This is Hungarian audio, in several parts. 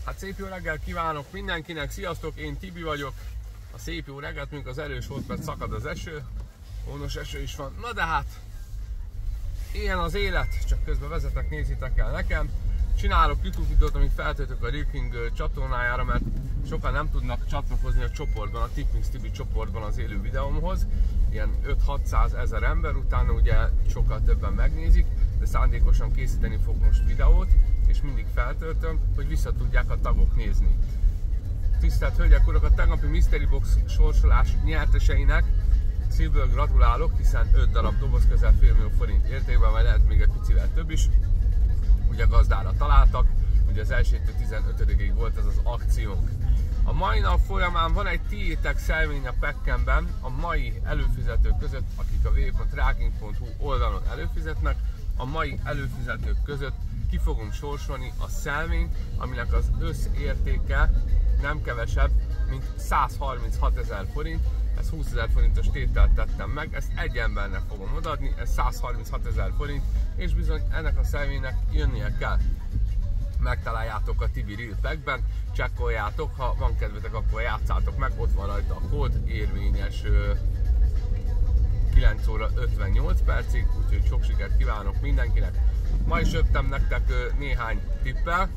Hát szép jó reggelt kívánok mindenkinek, sziasztok, én Tibi vagyok. A szép jó reggelt, mondjuk az erős volt, mert szakad az eső, hónos eső is van. Na de hát, ilyen az élet, csak közben vezetek, nézzétek el nekem. Csinálok YouTube videót, amit feltöltök a Real King csatornájára, mert sokan nem tudnak csatlakozni a csoportban, a Tippings Tibi csoportban az élő videómhoz. Ilyen 5-600 ezer ember, utána ugye sokkal többen megnézik, de szándékosan készíteni fog most videót, és mindig feltöltöm, hogy vissza tudják a tagok nézni. Tisztelt Hölgyek, Urak, a tegnapi Mystery Box sorsolás nyerteseinek szívből gratulálok, hiszen 5 darab doboz közel fél millió forint értékben, vagy lehet még egy picivel több is. Ugye gazdára találtak, ugye az 1-től 15-ig volt ez az akciónk. A mai nap folyamán van egy tiétek szelvény a Pekkenben, a mai előfizetők között, akik a www.realking.hu oldalon előfizetnek, a mai előfizetők között ki fogunk sorsolni a szelvényt, aminek az összértéke nem kevesebb, mint 136 000 forint. Ez 20 000 forintos tételt tettem meg, ezt egy embernek fogom odaadni, ez 136 000 forint, és bizony ennek a szelvénynek jönnie kell. Megtaláljátok a Tibi Real Packben, csekkoljátok, ha van kedvetek, akkor játszátok meg, ott van rajta a kód, érvényes 9 óra 58 percig, úgyhogy sok sikert kívánok mindenkinek. Ma is jöttem nektek néhány tippel.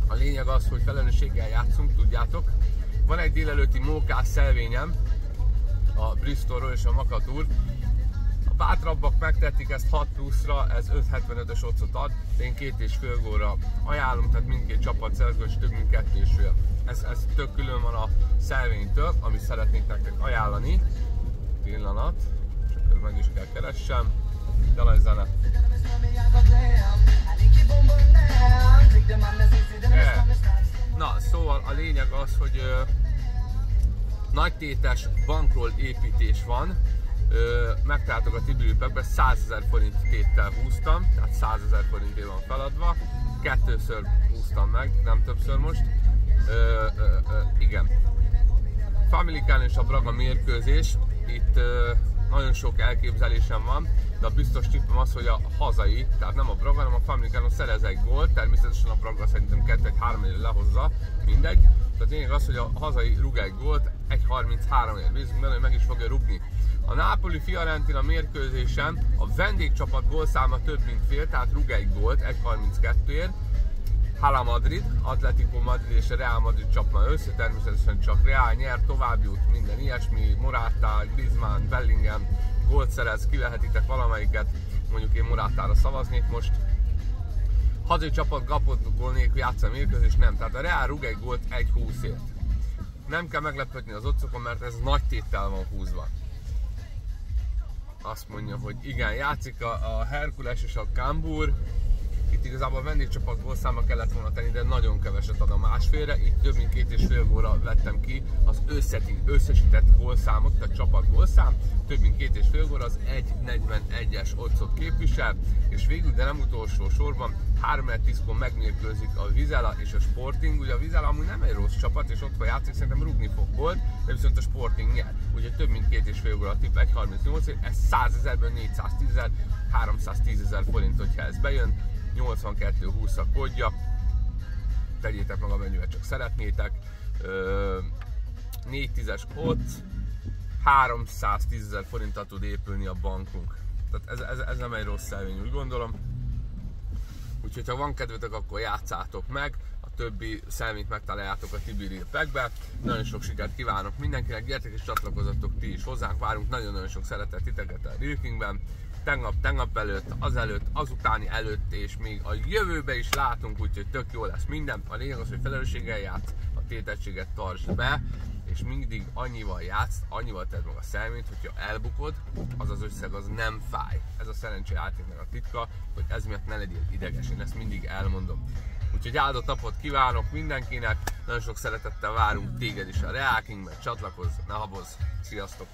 A lényeg az, hogy felelősséggel játszunk, tudjátok. Van egy délelőtti mókás szelvényem a Bristolról és a Makatúr. A bátrabbak megtették ezt 6 pluszra, ez 5,75-ös occot ad, de én 2,5 gólra ajánlom, tehát mindkét csapat szerző, és több mint 2,5. Ez tök külön van a szelvénytől, amit szeretnék nektek ajánlani. Pillanat, csak meg is kell keressem. Dalaj zene. Na, szóval a lényeg az, hogy nagytétes bankról építés van. Megtaláltok a Tibi Real Packben, 100 000 forint téttel húztam, tehát 100 000 forintért van feladva. 2-ször húztam meg, nem többször most. Igen. Family-kán és a Braga mérkőzés. Itt nagyon sok elképzelésem van, de a biztos tippem az, hogy a hazai, tehát nem a Braga, hanem a Family-kán szerez egy gólt, természetesen a Braga szerintem 2-3-ért lehozza, mindegy. Tehát lényeg az, hogy a hazai rúg egy gólt, 1,33-ért, bízunk benne, hogy meg is fogja rúgni. A Napoli Fiorentina mérkőzésen a vendégcsapat gólszáma több mint fél, tehát rúg egy gólt, 1,32-ért. Hala Madrid, Atletico Madrid és a Real Madrid csap már össze, természetesen csak Real nyer, tovább jut, minden ilyesmi, Morata, Griezmann, Bellingham gólt szerez, kivehetitek valamelyiket, mondjuk én Moratára szavaznék most. Hazai csapat kapott gól nélkül játsz a mérkőzés, nem, tehát a Real rúg egy gólt 1,20-ért. Nem kell meglepődni az occokon, mert ez nagy téttel van húzva. Azt mondja, hogy igen, játszik a Herkules és a Kambur. Itt igazából a vendégcsapat gólszáma kellett volna tenni, de nagyon keveset ad a másfélre. Itt több mint 2,5 gólra vettem ki az összesített gólszámot, tehát csapat gólszám. Több mint 2,5 gól, az 1,41-es occot képvisel. És végül, de nem utolsó sorban, 3-10-kor megmérkőzik a Vizela és a Sporting. Ugye a Vizela amúgy nem egy rossz csapat, és ott játszik, szerintem rúgni fog gólt, de viszont a Sporting nyer. Ugye több mint 2,5 gól a tipp, 1,38, ez 100 000-ből 410 000, 310 000 forint, hogyha ez bejön. 82-20 a kódja, tegyétek meg amennyivel csak szeretnétek. 4-10-es ott, 310 000 forinttal tud épülni a bankunk. Tehát ez nem egy rossz szelvény, úgy gondolom. Úgyhogy ha van kedvetek, akkor játszátok meg. A többi szelvényt megtaláljátok a Tibi Real Packben. Nagyon sok sikert kívánok mindenkinek, gyertek és csatlakozzatok ti is hozzánk, várunk nagyon-nagyon sok szeretet titeket a Real Kingben. Tegnap előtt, azelőtt, azutáni előtt és még a jövőbe is látunk, úgyhogy tök jó lesz minden. A lényeg az, hogy felelősséggel játsz, a tétegységet tartsd be, és mindig annyival játsz, annyival tedd meg a szelvényt, hogyha elbukod, az az összeg az nem fáj. Ez a szerencsé játéknak a titka, hogy ez miatt ne legyél ideges, én ezt mindig elmondom. Úgyhogy áldott napot kívánok mindenkinek, nagyon sok szeretettel várunk téged is a Real Kingben, csatlakozz, ne habozz, sziasztok!